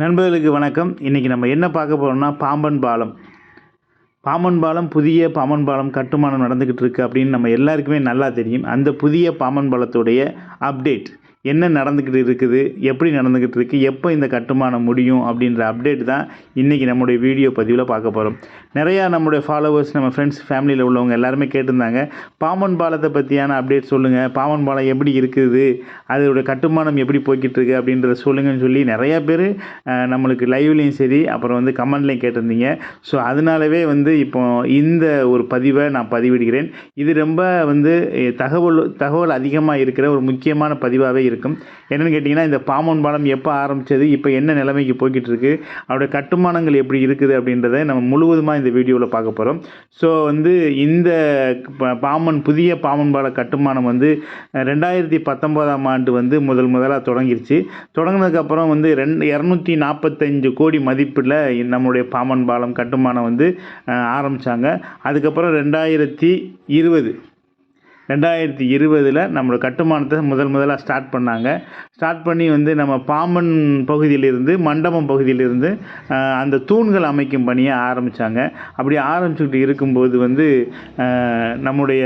நண்பர்களுக்கு வணக்கம். இன்றைக்கி நம்ம என்ன பார்க்க போகிறோம்னா பாம்பன் பாலம். பாம்பன் பாலம் புதிய பாம்பன் பாலம் கட்டுமானம் நடந்துக்கிட்டு இருக்குது அப்படின்னு நம்ம எல்லாருக்குமே நல்லா தெரியும். அந்த புதிய பாம்பன் பாலத்துடைய அப்டேட் என்ன நடந்துக்கிட்டு இருக்குது, எப்படி நடந்துக்கிட்டு இருக்குது, எப்போ இந்த கட்டுமானம் முடியும் அப்படின்ற அப்டேட் தான் இன்றைக்கி நம்முடைய வீடியோ பதிவில் பார்க்க போகிறோம். நிறையா நம்முடைய ஃபாலோவர்ஸ், நம்ம ஃப்ரெண்ட்ஸ், ஃபேமிலியில் உள்ளவங்க எல்லாருமே கேட்டிருந்தாங்க, பாம்பன் பாலத்தை பற்றியான அப்டேட் சொல்லுங்கள், பாம்பன் பாலம் எப்படி இருக்குது, அதோட கட்டுமானம் எப்படி போய்கிட்டு இருக்குது அப்படின்றத சொல்லுங்கன்னு சொல்லி நிறையா பேர் நம்மளுக்கு லைவ்லேயும் சரி அப்புறம் வந்து கமெண்ட்லேயும் கேட்டிருந்தீங்க. ஸோ அதனாலவே வந்து இப்போ இந்த ஒரு பதிவை நான் பதிவிடுகிறேன். இது ரொம்ப வந்து தகவல் அதிகமாக இருக்கிற ஒரு முக்கியமான பதிவாகவே இருக்கும். என்னென்னு கேட்டிங்கன்னா, இந்த பாம்பன் பாலம் எப்போ ஆரம்பித்தது, இப்போ என்ன நிலைமைக்கு போய்கிட்டு இருக்குது, அவருடைய கட்டுமானங்கள் எப்படி இருக்குது அப்படின்றத நம்ம முழுவதுமாக இந்த வீடியோவில் பார்க்க போகிறோம். ஸோ வந்து இந்த புதிய பாம்பன் பால கட்டுமானம் வந்து 2019ஆம் ஆண்டு வந்து முதலாக தொடங்கிருச்சு. தொடங்கினதுக்கப்புறம் வந்து 245 கோடி மதிப்பில் நம்முடைய பாம்பன் பாலம் கட்டுமானம் வந்து ஆரம்பித்தாங்க. அதுக்கப்புறம் 2020 நம்மளோட கட்டுமானத்தை முதலாக ஸ்டார்ட் பண்ணாங்க. ஸ்டார்ட் பண்ணி வந்து நம்ம பாம்பன் பகுதியிலிருந்து, மண்டபம் பகுதியிலிருந்து அந்த தூண்கள் அமைக்கும் பணியை ஆரம்பித்தாங்க. அப்படி ஆரம்பிச்சுக்கிட்டு இருக்கும்போது வந்து நம்முடைய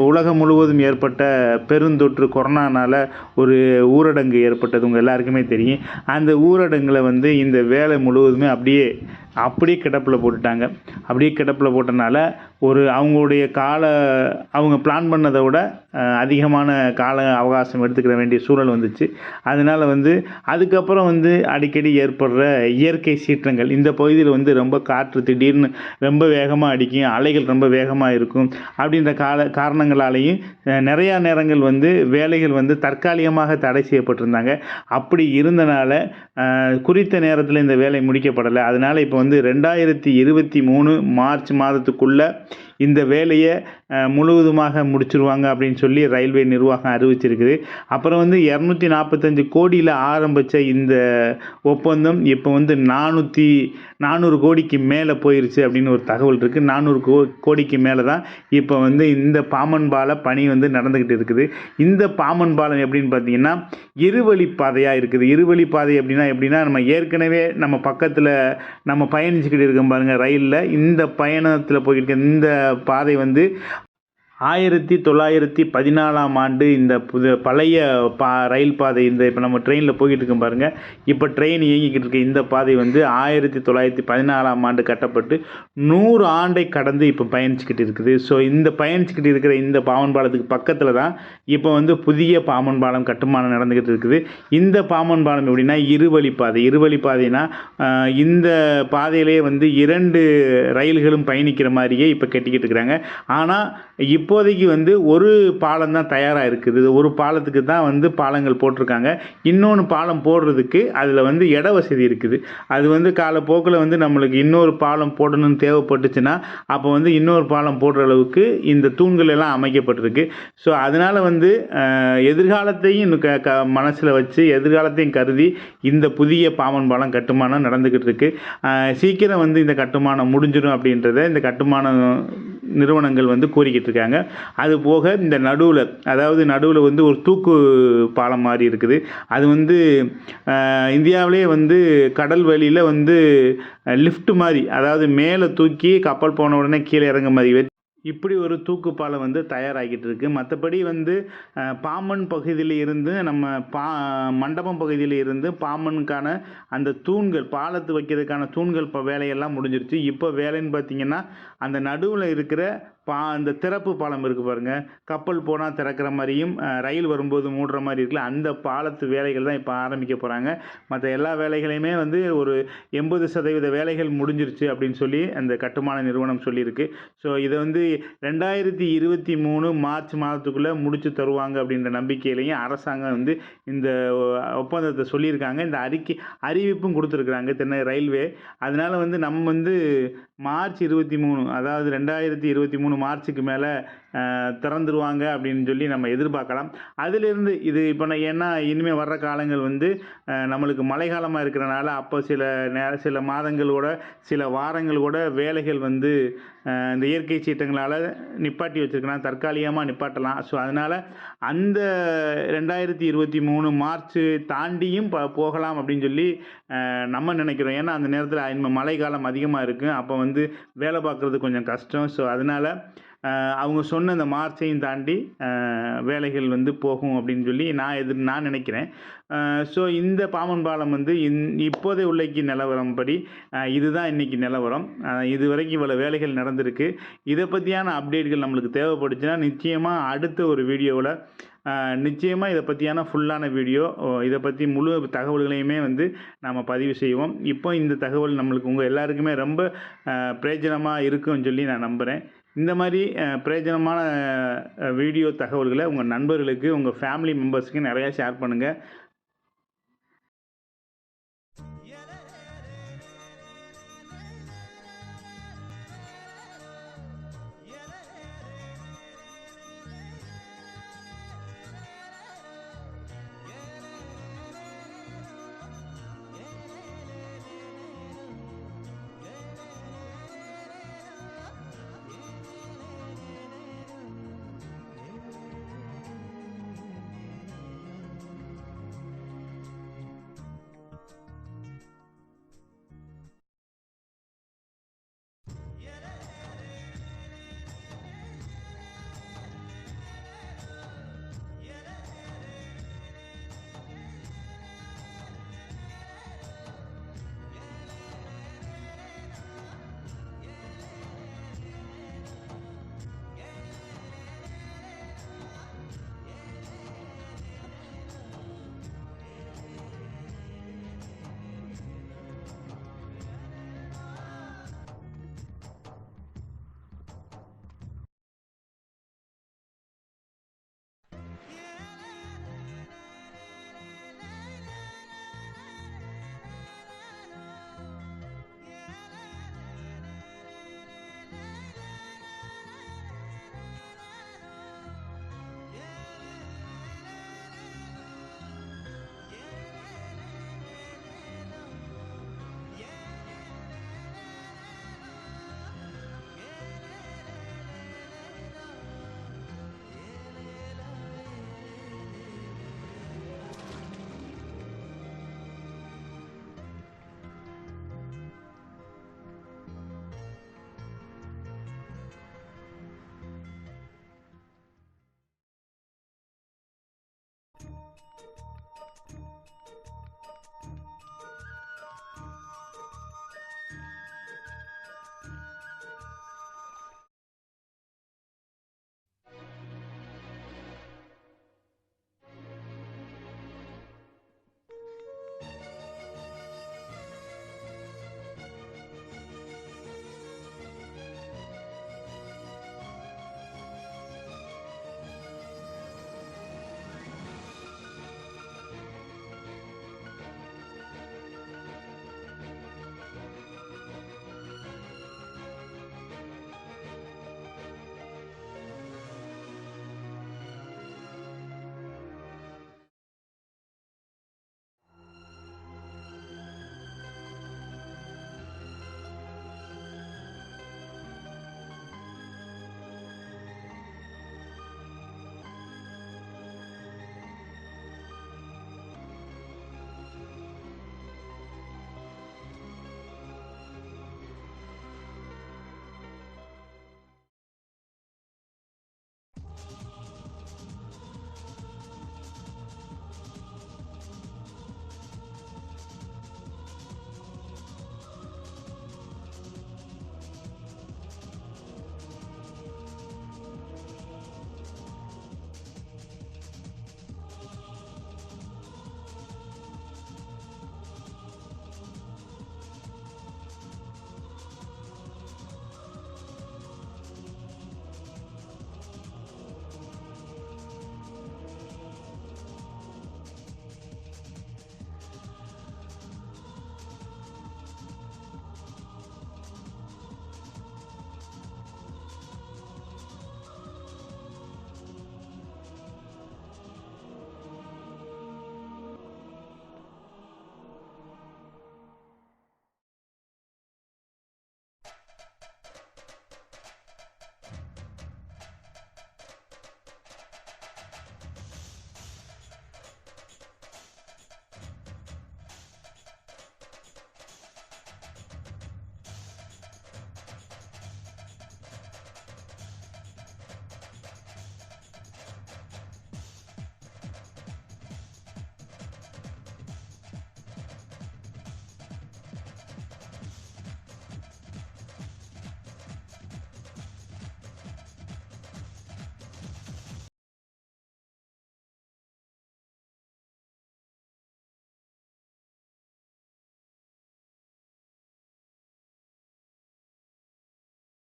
உலகம் முழுவதும் ஏற்பட்ட பெருந்தொற்று கொரோனானால் ஒரு ஊரடங்கு ஏற்பட்டது உங்கள் எல்லாருக்குமே தெரியும். அந்த ஊரடங்கில் வந்து இந்த வேலை முழுவதுமே அப்படியே கிடப்பில் போட்டுட்டாங்க. அப்படியே கிடப்பில் போட்டனால அவங்க பிளான் பண்ணதை விட அதிகமான கால அவகாசம் எடுத்துக்கிற வேண்டிய சூழல் வந்துச்சு. அதனால் வந்து அதுக்கப்புறம் வந்து அடிக்கடி ஏற்படுற இயற்கை சீற்றங்கள், இந்த பகுதியில் வந்து ரொம்ப காற்று திடீர்னு ரொம்ப வேகமாக அடிக்கும், அலைகள் ரொம்ப வேகமாக இருக்கும். அப்படின்ற காரணங்களாலேயும் நிறையா நேரங்கள் வந்து வேலைகள் வந்து தற்காலிகமாக தடை செய்யப்பட்டிருந்தாங்க. அப்படி இருந்தனால குறித்த நேரத்தில் இந்த வேலை முடிக்கப்படலை. அதனால் இப்போ வந்து 2023 மார்ச் மாதத்துக்குள்ளே இந்த வேலையை முழுவதுமாக முடிச்சிருவாங்க அப்படின்னு சொல்லி ரயில்வே நிர்வாகம் அறிவிச்சிருக்குது. அப்புறம் வந்து 245 கோடியில் ஆரம்பித்த இந்த ஒப்பந்தம் இப்போ வந்து 400 கோடிக்கு மேலே போயிருச்சு அப்படின்னு ஒரு தகவல் இருக்குது. 400 கோடிக்கு மேலே தான் இப்போ வந்து இந்த பாம்பன் பால பணி வந்து நடந்துக்கிட்டு இருக்குது. இந்த பாம்பன் பாலம் எப்படின்னு பார்த்தீங்கன்னா இருவழி பாதையாக இருக்குது. இருவழி பாதை எப்படின்னா நம்ம ஏற்கனவே நம்ம பக்கத்தில் நம்ம பயணிச்சுக்கிட்டு இருக்கோம் பாருங்கள் ரயிலில், இந்த பயணத்தில் போய்கிட்டு இந்த பாதை வந்து 1914ஆம் ஆண்டு இந்த பழைய ரயில் பாதை, இந்த இப்போ நம்ம ட்ரெயினில் போய்கிட்டு இருக்கோம் பாருங்கள், இப்போ ட்ரெயின் இயங்கிக்கிட்டு இருக்க இந்த பாதை வந்து 1914ஆம் ஆண்டு கட்டப்பட்டு 100 ஆண்டை கடந்து இப்போ பயணிச்சுக்கிட்டு இருக்குது. ஸோ இந்த பயணிச்சுக்கிட்டு இருக்கிற இந்த பாம்பன் பாலத்துக்கு பக்கத்தில் தான் இப்போ வந்து புதிய பாம்பன் பாலம் கட்டுமானம் நடந்துக்கிட்டு இருக்குது. இந்த பாம்பன் பாலம் எப்படின்னா இருவழி பாதைனா இந்த பாதையிலே வந்து 2 ரயில்களும் பயணிக்கிற மாதிரியே இப்போ கட்டிக்கிட்டு இருக்கிறாங்க. ஆனால் இப்போதைக்கு வந்து ஒரு பாலம் தான் தயாராக இருக்குது. ஒரு பாலத்துக்கு தான் வந்து பாலங்கள் போட்டிருக்காங்க. இன்னொன்று பாலம் போடுறதுக்கு அதில் வந்து இட வசதி இருக்குது. அது வந்து காலப்போக்கில் வந்து நம்மளுக்கு இன்னொரு பாலம் போடணும்னு தேவைப்பட்டுச்சுன்னா அப்போ வந்து இன்னொரு பாலம் போடுற அளவுக்கு இந்த தூண்கள் எல்லாம் அமைக்கப்பட்டிருக்கு. ஸோ அதனால் வந்து எதிர்காலத்தையும் மனசில் வச்சு எதிர்காலத்தையும் கருதி இந்த புதிய பாம்பன் பாலம் கட்டுமானம் நடந்துக்கிட்டு இருக்கு. சீக்கிரம் வந்து இந்த கட்டுமானம் முடிஞ்சிடும் அப்படின்றத இந்த கட்டுமான நிறுவனங்கள் வந்து கோரிக்கிட்டு இருக்காங்க. அது போக இந்த நடுவில் வந்து ஒரு தூக்கு பாலம் மாதிரி இருக்குது. அது வந்து இந்தியாவிலே வந்து கடல் வழியில் வந்து லிஃப்ட் மாதிரி, அதாவது மேலே தூக்கி கப்பல் போன உடனே கீழே இறங்க மாதிரி இப்படி ஒரு தூக்கு பாலம் வந்து தயாராகிட்டு இருக்குது. மற்றபடி வந்து பாம்பன் பகுதியில் இருந்து நம்ம மண்டபம் பகுதியில் இருந்து பாம்பனுக்கான அந்த தூண்கள், பாலத்து வைக்கிறதுக்கான தூண்கள் வேலையெல்லாம் முடிஞ்சிருச்சு. இப்போ வேலைன்னு பார்த்திங்கன்னா அந்த நடுவில் இருக்கிற அந்த திறப்பு பாலம் இருக்குது பாருங்கள், கப்பல் போனால் திறக்கிற மாதிரியும் ரயில் வரும்போது மூடுற மாதிரி இருக்குல்ல, அந்த பாலத்து வேலைகள் தான் இப்போ ஆரம்பிக்க போகிறாங்க. மற்ற எல்லா வேலைகளையுமே வந்து ஒரு 80% வேலைகள் முடிஞ்சிருச்சு அப்படின்னு சொல்லி அந்த கட்டுமான நிறுவனம் சொல்லியிருக்கு. ஸோ இதை வந்து 2023 மார்ச் மாதத்துக்குள்ளே முடிச்சு தருவாங்க அப்படின்ற நம்பிக்கையிலையும் அரசாங்கம் வந்து இந்த ஒப்பந்தத்தை சொல்லியிருக்காங்க. இந்த அறிவிப்பும் கொடுத்துருக்குறாங்க தென்னை ரயில்வே. அதனால் வந்து நம்ம வந்து மார்ச் 23, அதாவது 2023 மார்ச்சுக்கு மேலே திறந்துருவாங்க அப்படின்னு சொல்லி நம்ம எதிர்பார்க்கலாம். அதிலிருந்து இது இப்போ ஏன்னா இனிமேல் வர்ற காலங்கள் வந்து நம்மளுக்கு மழை காலமாக இருக்கிறனால அப்போ சில மாதங்களோட சில வாரங்களோட வேலைகள் வந்து இந்த இயற்கை சீற்றங்களால் காரணங்களால் நிப்பாட்டி வச்சுருக்கலாம், தற்காலிகமாக நிப்பாட்டலாம். ஸோ அதனால் அந்த 2023 மார்ச் தாண்டியும் போகலாம் அப்படின்னு சொல்லி நம்ம நினைக்கிறோம். ஏன்னா அந்த நேரத்தில் மழை காலம் அதிகமாக இருக்குது, அப்போ வந்து வேலை பார்க்குறது கொஞ்சம் கஷ்டம். ஸோ அதனால் அவங்க சொன்ன இந்த மார்ச்சையும் தாண்டி வேலைகள் வந்து போகும் அப்படின்னு சொல்லி நான் நினைக்கிறேன். ஸோ இந்த பாம்பன் பாலம் வந்து இப்போதைய உள்ளைக்கு நிலவரம் படி இதுதான் இன்றைக்கி நிலவரம். இது வரைக்கும் இவ்வளோ வேலைகள் நடந்திருக்கு. இதை பற்றியான அப்டேட்கள் நம்மளுக்கு தேவைப்படுச்சுன்னா நிச்சயமாக அடுத்த ஒரு வீடியோவில் நிச்சயமாக இதை பற்றியான ஃபுல்லான வீடியோ, இதை பற்றி முழு தகவல்களையுமே வந்து நாம் பதிவு செய்வோம். இப்போ இந்த தகவல் நம்மளுக்கு உங்கள் எல்லாருக்குமே ரொம்ப பிரயோஜனமாக இருக்குன்னு சொல்லி நான் நம்புகிறேன். இந்த மாதிரி பிரயோஜனமான வீடியோ தகவல்களை உங்கள் நண்பர்களுக்கு, உங்கள் ஃபேமிலி மெம்பர்ஸுக்கு நிறையா ஷேர் பண்ணுங்கள்.